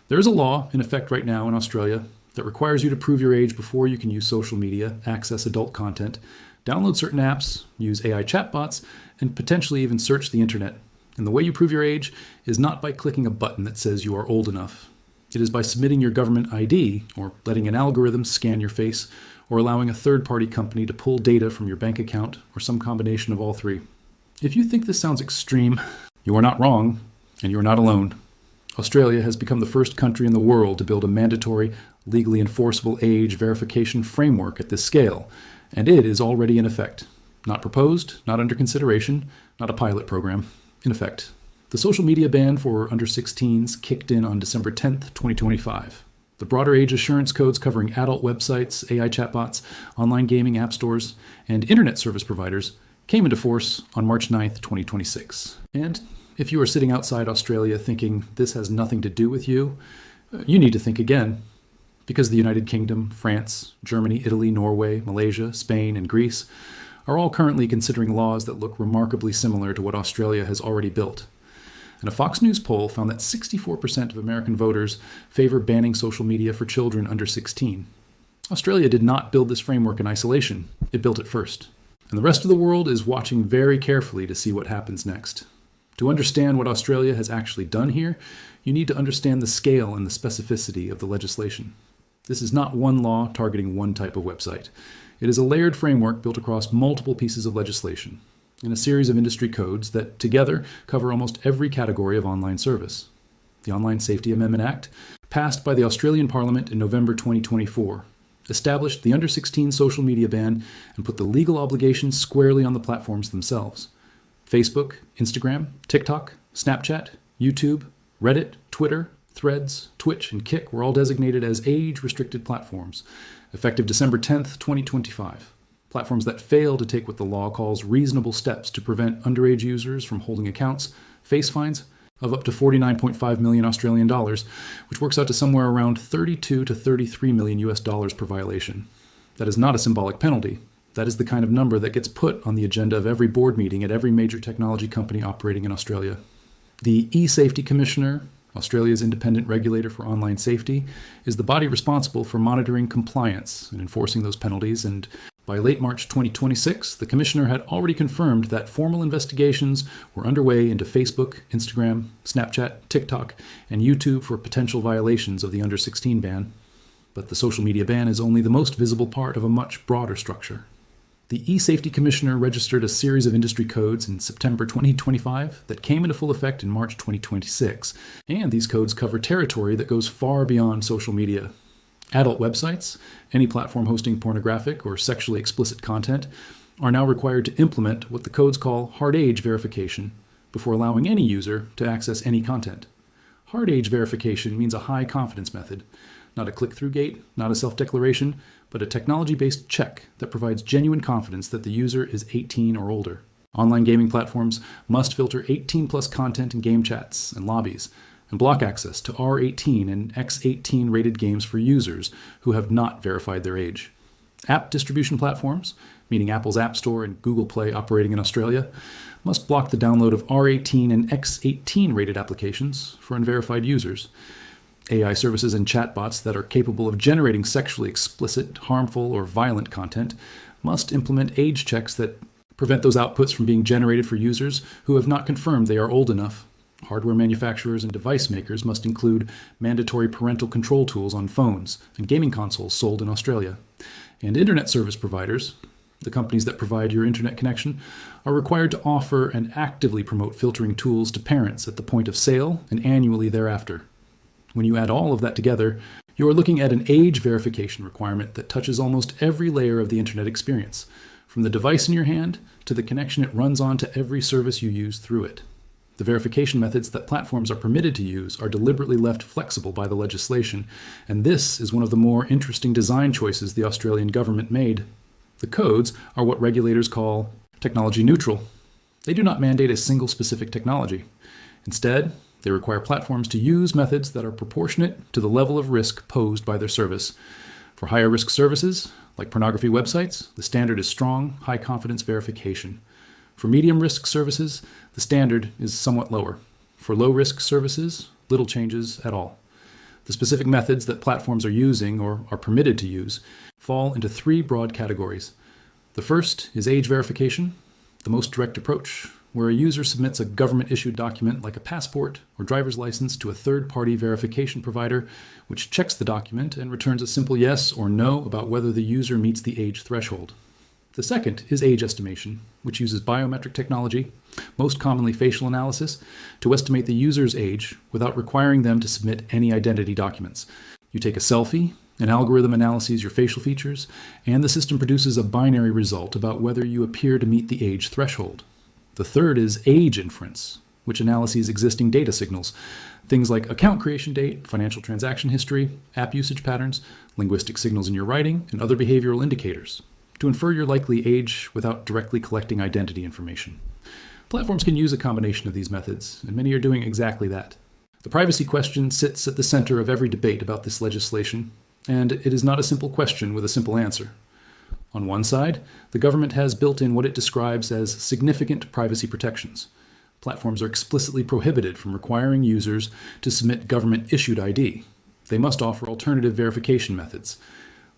There is a law in effect right now in Australia that requires you to prove your age before you can use social media, access adult content, download certain apps, use AI chatbots, and potentially even search the internet. And the way you prove your age is not by clicking a button that says you are old enough. It is by submitting your government ID, or letting an algorithm scan your face, or allowing a third-party company to pull data from your bank account, or some combination of all three. If you think this sounds extreme, you are not wrong, and you are not alone. Australia has become the first country in the world to build a mandatory, legally enforceable age verification framework at this scale, and it is already in effect. Not proposed, not under consideration, not a pilot program. In effect. The social media ban for under 16s kicked in on December 10th, 2025. The broader age assurance codes covering adult websites, AI chatbots, online gaming app stores, and internet service providers came into force on March 9th, 2026. And if you are sitting outside Australia thinking this has nothing to do with you, you need to think again. Because the United Kingdom, France, Germany, Italy, Norway, Malaysia, Spain, and Greece are all currently considering laws that look remarkably similar to what Australia has already built. And a Fox News poll found that 64% of American voters favor banning social media for children under 16. Australia did not build this framework in isolation. It built it first. And the rest of the world is watching very carefully to see what happens next. To understand what Australia has actually done here, you need to understand the scale and the specificity of the legislation. This is not one law targeting one type of website. It is a layered framework built across multiple pieces of legislation in a series of industry codes that together cover almost every category of online service. The Online Safety Amendment Act, passed by the Australian Parliament in November 2024, established the under 16 social media ban and put the legal obligations squarely on the platforms themselves. Facebook, Instagram, TikTok, Snapchat, YouTube, Reddit, Twitter, Threads, Twitch, and Kick were all designated as age-restricted platforms, effective December 10th, 2025. Platforms that fail to take what the law calls reasonable steps to prevent underage users from holding accounts face fines of up to 49.5 million Australian dollars, which works out to somewhere around 32 to 33 million US dollars per violation. That is not a symbolic penalty. That is the kind of number that gets put on the agenda of every board meeting at every major technology company operating in Australia. The eSafety Commissioner, Australia's independent regulator for online safety, is the body responsible for monitoring compliance and enforcing those penalties, and by late March 2026, the Commissioner had already confirmed that formal investigations were underway into Facebook, Instagram, Snapchat, TikTok, and YouTube for potential violations of the under 16 ban. But the social media ban is only the most visible part of a much broader structure. The eSafety Commissioner registered a series of industry codes in September 2025 that came into full effect in March 2026, and these codes cover territory that goes far beyond social media. Adult websites, any platform hosting pornographic or sexually explicit content, are now required to implement what the codes call hard age verification before allowing any user to access any content. Hard age verification means a high confidence method, not a click-through gate, not a self-declaration, but a technology-based check that provides genuine confidence that the user is 18 or older. Online gaming platforms must filter 18-plus content in game chats and lobbies, and block access to R18 and X18 rated games for users who have not verified their age. App distribution platforms, meaning Apple's App Store and Google Play operating in Australia, must block the download of R18 and X18 rated applications for unverified users. AI services and chatbots that are capable of generating sexually explicit, harmful, or violent content must implement age checks that prevent those outputs from being generated for users who have not confirmed they are old enough. Hardware manufacturers and device makers must include mandatory parental control tools on phones and gaming consoles sold in Australia. And internet service providers, the companies that provide your internet connection, are required to offer and actively promote filtering tools to parents at the point of sale and annually thereafter. When you add all of that together, you are looking at an age verification requirement that touches almost every layer of the internet experience, from the device in your hand to the connection it runs on to every service you use through it. The verification methods that platforms are permitted to use are deliberately left flexible by the legislation, and this is one of the more interesting design choices the Australian government made. The codes are what regulators call technology neutral. They do not mandate a single specific technology. Instead, they require platforms to use methods that are proportionate to the level of risk posed by their service. For higher risk services, like pornography websites, the standard is strong, high confidence verification. For medium risk services, the standard is somewhat lower. For low risk services, little changes at all. The specific methods that platforms are using or are permitted to use fall into three broad categories. The first is age verification, the most direct approach, where a user submits a government-issued document like a passport or driver's license to a third-party verification provider, which checks the document and returns a simple yes or no about whether the user meets the age threshold. The second is age estimation, which uses biometric technology, most commonly facial analysis, to estimate the user's age without requiring them to submit any identity documents. You take a selfie, an algorithm analyzes your facial features, and the system produces a binary result about whether you appear to meet the age threshold. The third is age inference, which analyzes existing data signals, things like account creation date, financial transaction history, app usage patterns, linguistic signals in your writing, and other behavioral indicators, to infer your likely age without directly collecting identity information. Platforms can use a combination of these methods, and many are doing exactly that. The privacy question sits at the center of every debate about this legislation, and it is not a simple question with a simple answer. On one side, the government has built in what it describes as significant privacy protections. Platforms are explicitly prohibited from requiring users to submit government-issued ID. They must offer alternative verification methods.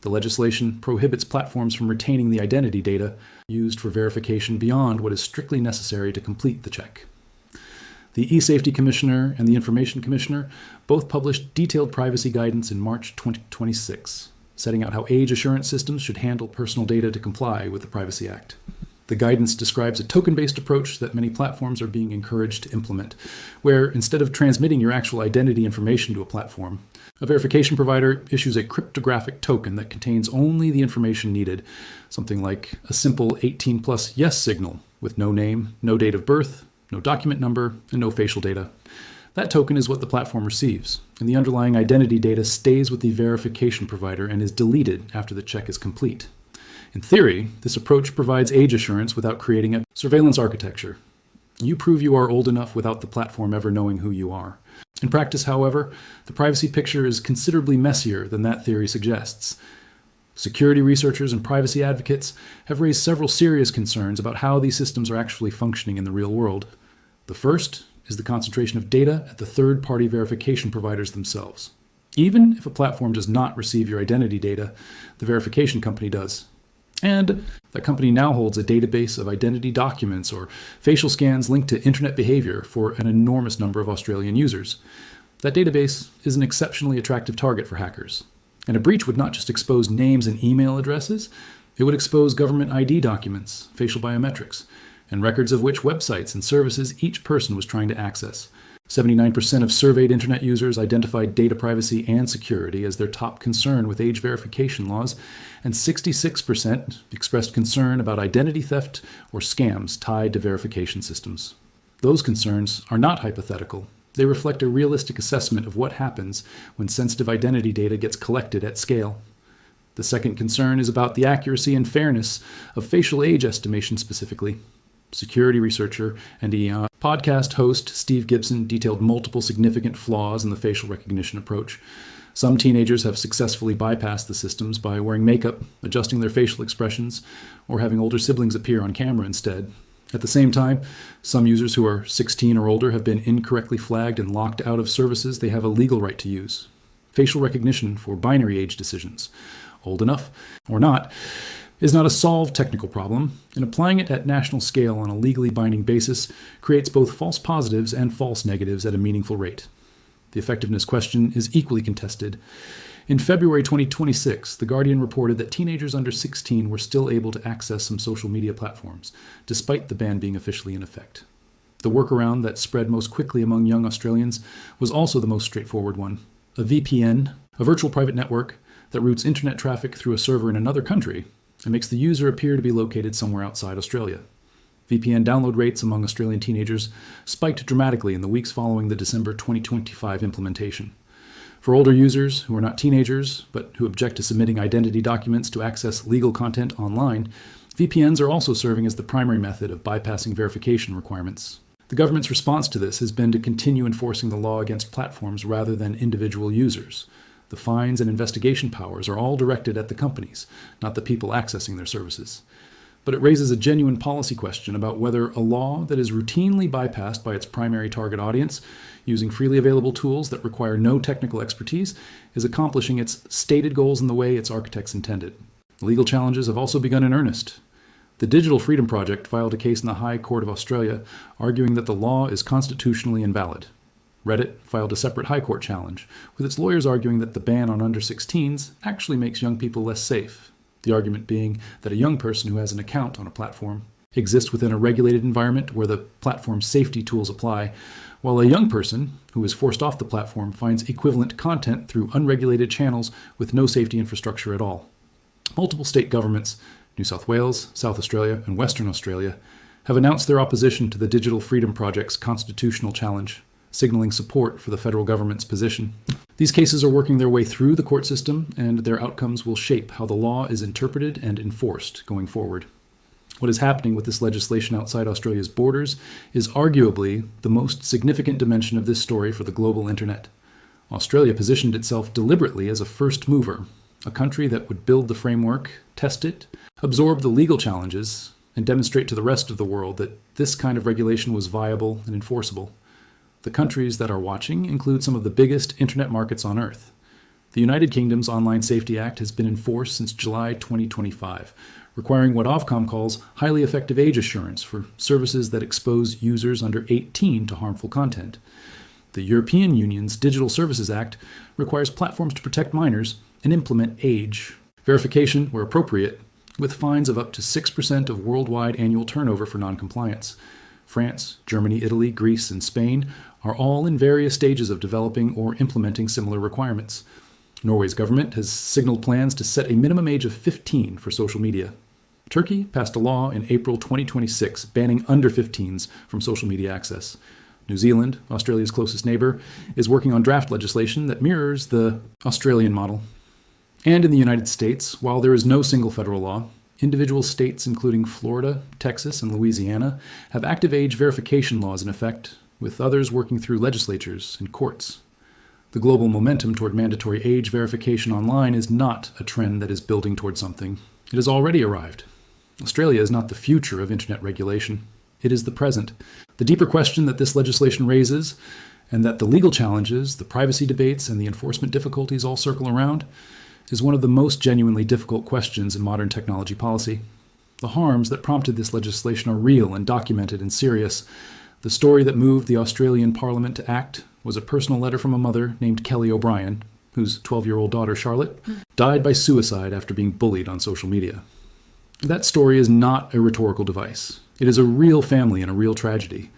The legislation prohibits platforms from retaining the identity data used for verification beyond what is strictly necessary to complete the check. The eSafety Commissioner and the Information Commissioner both published detailed privacy guidance in March 2026, setting out how age assurance systems should handle personal data to comply with the Privacy Act. The guidance describes a token-based approach that many platforms are being encouraged to implement, where instead of transmitting your actual identity information to a platform, a verification provider issues a cryptographic token that contains only the information needed, something like a simple 18+ yes signal with no name, no date of birth, no document number, and no facial data. That token is what the platform receives, and the underlying identity data stays with the verification provider and is deleted after the check is complete. In theory, this approach provides age assurance without creating a surveillance architecture. You prove you are old enough without the platform ever knowing who you are. In practice, however, the privacy picture is considerably messier than that theory suggests. Security researchers and privacy advocates have raised several serious concerns about how these systems are actually functioning in the real world. The first is the concentration of data at the third-party verification providers themselves. Even if a platform does not receive your identity data, the verification company does. And that company now holds a database of identity documents or facial scans linked to internet behavior for an enormous number of Australian users. That database is an exceptionally attractive target for hackers. And a breach would not just expose names and email addresses, it would expose government ID documents, facial biometrics, and records of which websites and services each person was trying to access. 79% of surveyed internet users identified data privacy and security as their top concern with age verification laws, and 66% expressed concern about identity theft or scams tied to verification systems. Those concerns are not hypothetical. They reflect a realistic assessment of what happens when sensitive identity data gets collected at scale. The second concern is about the accuracy and fairness of facial age estimation specifically. Security researcher and podcast host Steve Gibson detailed multiple significant flaws in the facial recognition approach. Some teenagers have successfully bypassed the systems by wearing makeup, adjusting their facial expressions, or having older siblings appear on camera instead. At the same time, some users who are 16 or older have been incorrectly flagged and locked out of services they have a legal right to use. Facial recognition for binary age decisions, old enough or not, is not a solved technical problem, and applying it at national scale on a legally binding basis creates both false positives and false negatives at a meaningful rate. The effectiveness question is equally contested. In February 2026, The Guardian reported that teenagers under 16 were still able to access some social media platforms, despite the ban being officially in effect. The workaround that spread most quickly among young Australians was also the most straightforward one. A VPN, a virtual private network that routes internet traffic through a server in another country, and makes the user appear to be located somewhere outside Australia. VPN download rates among Australian teenagers spiked dramatically in the weeks following the December 2025 implementation. For older users who are not teenagers, but who object to submitting identity documents to access legal content online, VPNs are also serving as the primary method of bypassing verification requirements. The government's response to this has been to continue enforcing the law against platforms rather than individual users. The fines and investigation powers are all directed at the companies, not the people accessing their services. but it raises a genuine policy question about whether a law that is routinely bypassed by its primary target audience, using freely available tools that require no technical expertise, is accomplishing its stated goals in the way its architects intended. Legal challenges have also begun in earnest. The Digital Freedom Project filed a case in the High Court of Australia arguing that the law is constitutionally invalid. Reddit filed a separate High Court challenge, with its lawyers arguing that the ban on under 16s actually makes young people less safe. The argument being that a young person who has an account on a platform exists within a regulated environment where the platform's safety tools apply, while a young person who is forced off the platform finds equivalent content through unregulated channels with no safety infrastructure at all. Multiple state governments, New South Wales, South Australia, and Western Australia, have announced their opposition to the Digital Freedom Project's constitutional challenge, signaling support for the federal government's position. These cases are working their way through the court system, and their outcomes will shape how the law is interpreted and enforced going forward. What is happening with this legislation outside Australia's borders is arguably the most significant dimension of this story for the global internet. Australia positioned itself deliberately as a first mover, a country that would build the framework, test it, absorb the legal challenges, and demonstrate to the rest of the world that this kind of regulation was viable and enforceable. The countries that are watching include some of the biggest internet markets on Earth. The United Kingdom's Online Safety Act has been in force since July 2025, requiring what Ofcom calls highly effective age assurance for services that expose users under 18 to harmful content. The European Union's Digital Services Act requires platforms to protect minors and implement age verification where appropriate, with fines of up to 6% of worldwide annual turnover for noncompliance. France, Germany, Italy, Greece, and Spain are all in various stages of developing or implementing similar requirements. Norway's government has signaled plans to set a minimum age of 15 for social media. Turkey passed a law in April 2026 banning under 15s from social media access. New Zealand, Australia's closest neighbor, is working on draft legislation that mirrors the Australian model. And in the United States, while there is no single federal law, individual states including Florida, Texas, and Louisiana have active age verification laws in effect, with others working through legislatures and courts. The global momentum toward mandatory age verification online is not a trend that is building toward something. It has already arrived. Australia is not the future of internet regulation. It is the present. The deeper question that this legislation raises, and that the legal challenges, the privacy debates, and the enforcement difficulties all circle around, is one of the most genuinely difficult questions in modern technology policy. The harms that prompted this legislation are real and documented and serious. The story that moved the Australian Parliament to act was a personal letter from a mother named Kelly O'Brien, whose 12-year-old daughter, Charlotte, died by suicide after being bullied on social media. That story is not a rhetorical device. It is a real family and a real tragedy.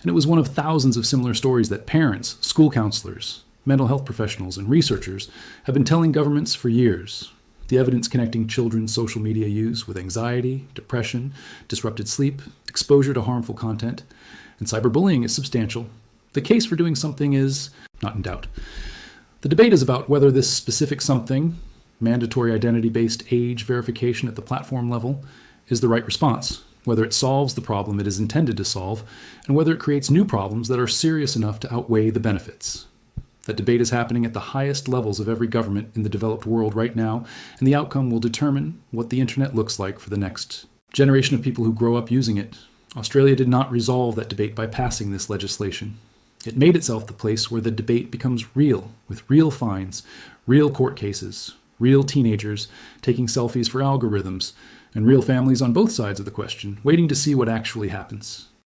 And it was one of thousands of similar stories that parents, school counselors, mental health professionals, and researchers have been telling governments for years. The evidence connecting children's social media use with anxiety, depression, disrupted sleep, exposure to harmful content, and cyberbullying is substantial. The case for doing something is not in doubt. The debate is about whether this specific something, mandatory identity-based age verification at the platform level, is the right response, whether it solves the problem it is intended to solve, and whether it creates new problems that are serious enough to outweigh the benefits. That debate is happening at the highest levels of every government in the developed world right now, and the outcome will determine what the internet looks like for the next generation of people who grow up using it. Australia did not resolve that debate by passing this legislation. It made itself the place where the debate becomes real, with real fines, real court cases, real teenagers taking selfies for algorithms, and real families on both sides of the question, waiting to see what actually happens.